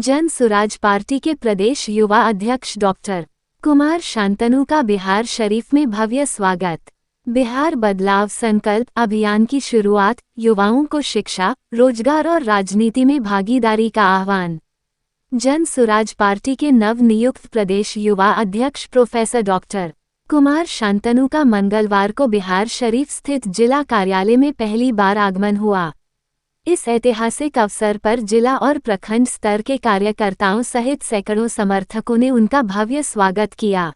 Jan Suraaj party के प्रदेश युवा अध्यक्ष डॉक्टर कुमार शांतनु का बिहार शरीफ में भव्य स्वागत। बिहार बदलाव संकल्प अभियान की शुरुआत, युवाओं को शिक्षा, रोजगार और राजनीति में भागीदारी का आह्वान। जन सुराज पार्टी के नव नियुक्त प्रदेश युवा अध्यक्ष प्रोफेसर डॉक्टर कुमार शांतनु का मंगलवार को बिहार शरीफ स्थित जिला कार्यालय में पहली बार आगमन हुआ। इस ऐतिहासिक अवसर पर जिला और प्रखंड स्तर के कार्यकर्ताओं सहित सैकड़ों समर्थकों ने उनका भव्य स्वागत किया।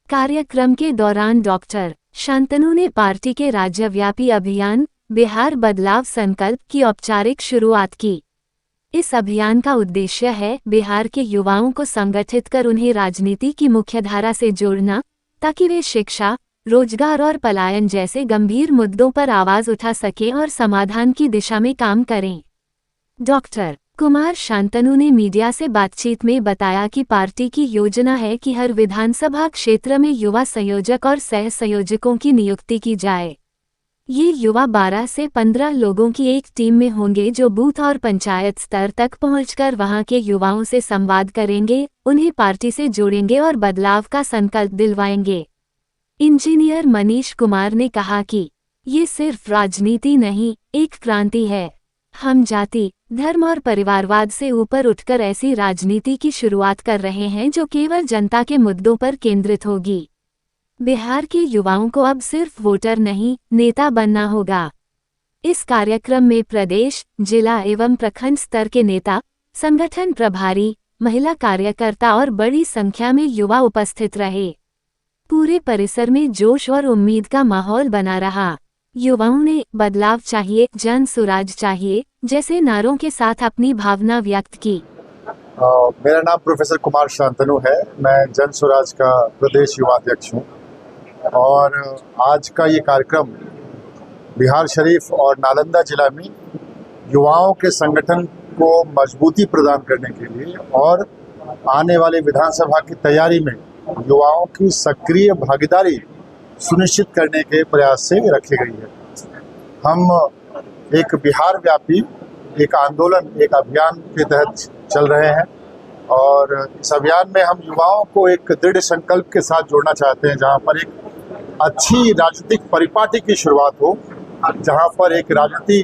कार्यक्रम के दौरान डॉक्टर शांतनु ने पार्टी के राज्यव्यापी अभियान बिहार बदलाव संकल्प की औपचारिक शुरुआत की। इस अभियान का उद्देश्य है बिहार के युवाओं को संगठित कर उन्हें राजनीति की मुख्यधारा से जोड़ना, ताकि वे शिक्षा, रोजगार और पलायन जैसे गंभीर मुद्दों पर आवाज उठा सकें और समाधान की दिशा में काम करें। डॉक्टर कुमार शांतनु ने मीडिया से बातचीत में बताया कि पार्टी की योजना है कि हर विधानसभा क्षेत्र में युवा संयोजक और सह संयोजकों की नियुक्ति की जाए। ये युवा 12 से 15 लोगों की एक टीम में होंगे जो बूथ और पंचायत स्तर तक पहुंचकर वहां के युवाओं से संवाद करेंगे, उन्हें पार्टी से जोड़ेंगे और बदलाव का संकल्प दिलवाएंगे। इंजीनियर मनीष कुमार ने कहा कि ये सिर्फ राजनीति नहीं, एक क्रांति है। हम जाति, धर्म और परिवारवाद से ऊपर उठकर ऐसी राजनीति की शुरुआत कर रहे हैं जो केवल जनता के मुद्दों पर केंद्रित होगी। बिहार के युवाओं को अब सिर्फ वोटर नहीं, नेता बनना होगा। इस कार्यक्रम में प्रदेश, जिला एवं प्रखंड स्तर के नेता, संगठन प्रभारी, महिला कार्यकर्ता और बड़ी संख्या में युवा उपस्थित रहे। पूरे परिसर में जोश और उम्मीद का माहौल बना रहा। युवाओं ने बदलाव चाहिए, जन सुराज चाहिए जैसे नारों के साथ अपनी भावना व्यक्त की। मेरा नाम प्रोफेसर कुमार शांतनु है। मैं जन सुराज का प्रदेश युवा अध्यक्ष हूँ और आज का ये कार्यक्रम बिहार शरीफ और नालंदा जिला में युवाओं के संगठन को मजबूती प्रदान करने के लिए और आने वाले विधानसभा की तैयारी में युवाओं की सक्रिय भागीदारी सुनिश्चित करने के प्रयास से रखी गई है। हम एक बिहार व्यापी एक आंदोलन, एक अभियान के तहत चल रहे हैं और इस अभियान में हम युवाओं को एक दृढ़ संकल्प के साथ जोड़ना चाहते हैं, जहां पर एक अच्छी राजनीतिक परिपाटी की शुरुआत हो, जहां पर एक राजनीति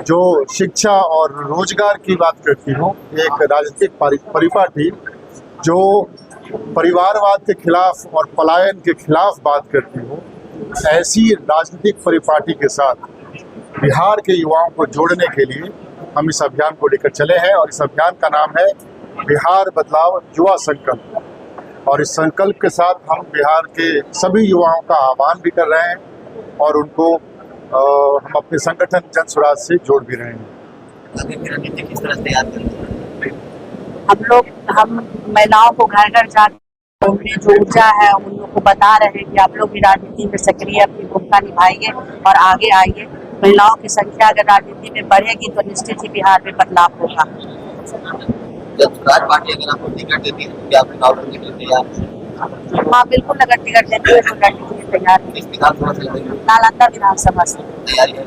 जो शिक्षा और रोजगार की बात करती हो, एक राजनीतिक परिपाटी जो परिवारवाद के खिलाफ और पलायन के खिलाफ बात करती हो, ऐसी राजनीतिक परिपाटी के साथ बिहार के युवाओं को जोड़ने के लिए हम इस अभियान को लेकर चले हैं और इस अभियान का नाम है बिहार बदलाव युवा संकल्प। और इस संकल्प के साथ हम बिहार के सभी युवाओं का आह्वान भी कर रहे हैं और उनको हम अपने संगठन जन सुराज से जोड़ भी रहे हैं। हम महिलाओं को घर घर जाकर उनकी जो ऊर्जा है उन लोगों को बता रहे हैं कि आप लोग भी राजनीति में सक्रिय अपनी भूमिका निभाइए और आगे आइए। महिलाओं की संख्या अगर राजनीति में बढ़ेगी तो निश्चित ही बिहार में बदलाव होगा। पार्टी अगर आपको टिकट देती है तो क्या आप चुनाव लड़ने के लिए तैयार हैं? हाँ बिल्कुल, अगर टिकट देती है तो लड़ने के लिए तैयार है। नालंदा विधानसभा से तैयारी है।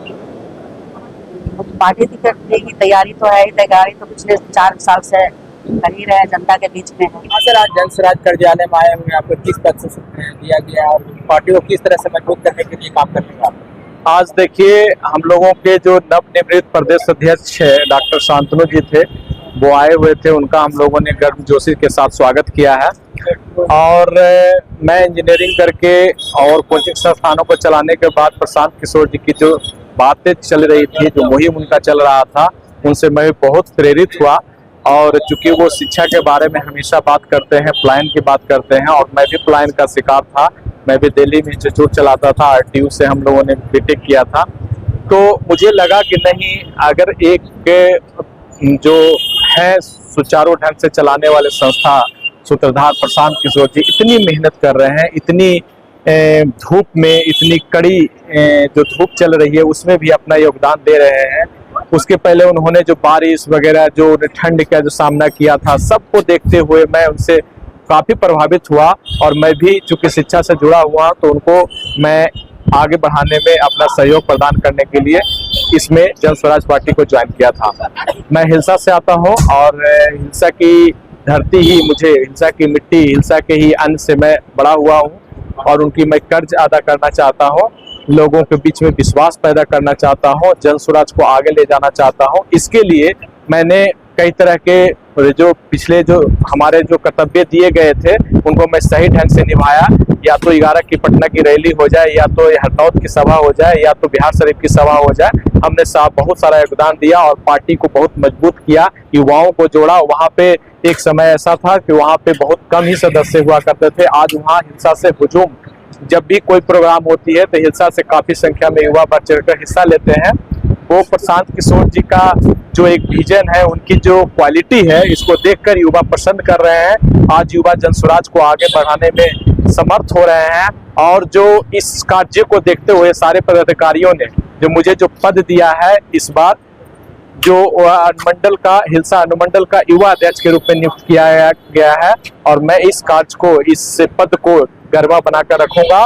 पार्टी टिकट देगी, तैयारी तो है ही। तैयारी तो पिछले 4 साल से कर ही रहे, जनता के बीच में है। हाँ सर, आज जन सुराज कार्यालय में आए हुए आपको किस पद से दिया गया और पार्टी को किस तरह से मजबूत करने के लिए काम करने का? आज देखिए, हम लोगों के जो नवनिर्मित प्रदेश अध्यक्ष है डॉक्टर शांतनु जी थे, वो आए हुए थे। उनका हम लोगों ने गर्मजोशी के साथ स्वागत किया है और मैं इंजीनियरिंग करके और कोचिंग संस्थानों को चलाने के बाद प्रशांत किशोर जी की जो बातें चल रही थी, जो मुहिम उनका चल रहा था, उनसे मैं बहुत प्रेरित हुआ। और चूंकि वो शिक्षा के बारे में हमेशा बात करते हैं, पलायन की बात करते हैं और मैं भी पलायन का शिकार था। मैं भी दिल्ली में इंस्टीट्यूट चलाता था, RTU से हम लोगों ने बीटेक किया था। तो मुझे लगा कि नहीं, अगर एक जो है सुचारू ढंग से चलाने वाले संस्था सूत्रधार प्रशांत किशोर जी इतनी मेहनत कर रहे हैं, इतनी धूप में, इतनी कड़ी जो धूप चल रही है उसमें भी अपना योगदान दे रहे हैं। उसके पहले उन्होंने जो बारिश वगैरह, जो ठंड का जो सामना किया था, सबको देखते हुए मैं उनसे काफ़ी प्रभावित हुआ और मैं भी चूंकि शिक्षा से जुड़ा हुआ तो उनको मैं आगे बढ़ाने में अपना सहयोग प्रदान करने के लिए इसमें जन स्वराज पार्टी को ज्वाइन किया था। मैं हिलसा से आता हूं और हिलसा की धरती ही मुझे, हिलसा की मिट्टी, हिलसा के ही अन्न से मैं बड़ा हुआ हूं और उनकी मैं कर्ज अदा करना चाहता हूं। लोगों के बीच में विश्वास पैदा करना चाहता हूं, जन स्वराज को आगे ले जाना चाहता हूं। इसके लिए मैंने कई तरह के जो पिछले जो हमारे जो कर्तव्य दिए गए थे उनको मैं सही ढंग से निभाया। या तो 11 की पटना की रैली हो जाए, या तो हरनौत की सभा हो जाए, या तो बिहार शरीफ की सभा हो जाए, हमने बहुत सारा योगदान दिया और पार्टी को बहुत मजबूत किया, युवाओं को जोड़ा। वहाँ पे एक समय ऐसा था कि वहाँ पे बहुत कम ही सदस्य हुआ करते थे। आज वहाँ हिलसा से हुजूम, जब भी कोई प्रोग्राम होती है तो हिलसा से काफी संख्या में युवा बढ़ चढ़कर हिस्सा लेते हैं। वो प्रशांत किशोर जी का जो एक विजन है, उनकी जो क्वालिटी है, इसको देखकर युवा पसंद कर रहे हैं। आज युवा जन स्वराज को आगे बढ़ाने में समर्थ हो रहे हैं और जो इस कार्य को देखते हुए सारे पदाधिकारियों ने जो मुझे जो पद दिया है, इस बार जो अनुमंडल का, हिलसा अनुमंडल का युवा अध्यक्ष के रूप में नियुक्त किया गया है और मैं इस कार्य को, इस पद को गर्वा बनाकर रखूंगा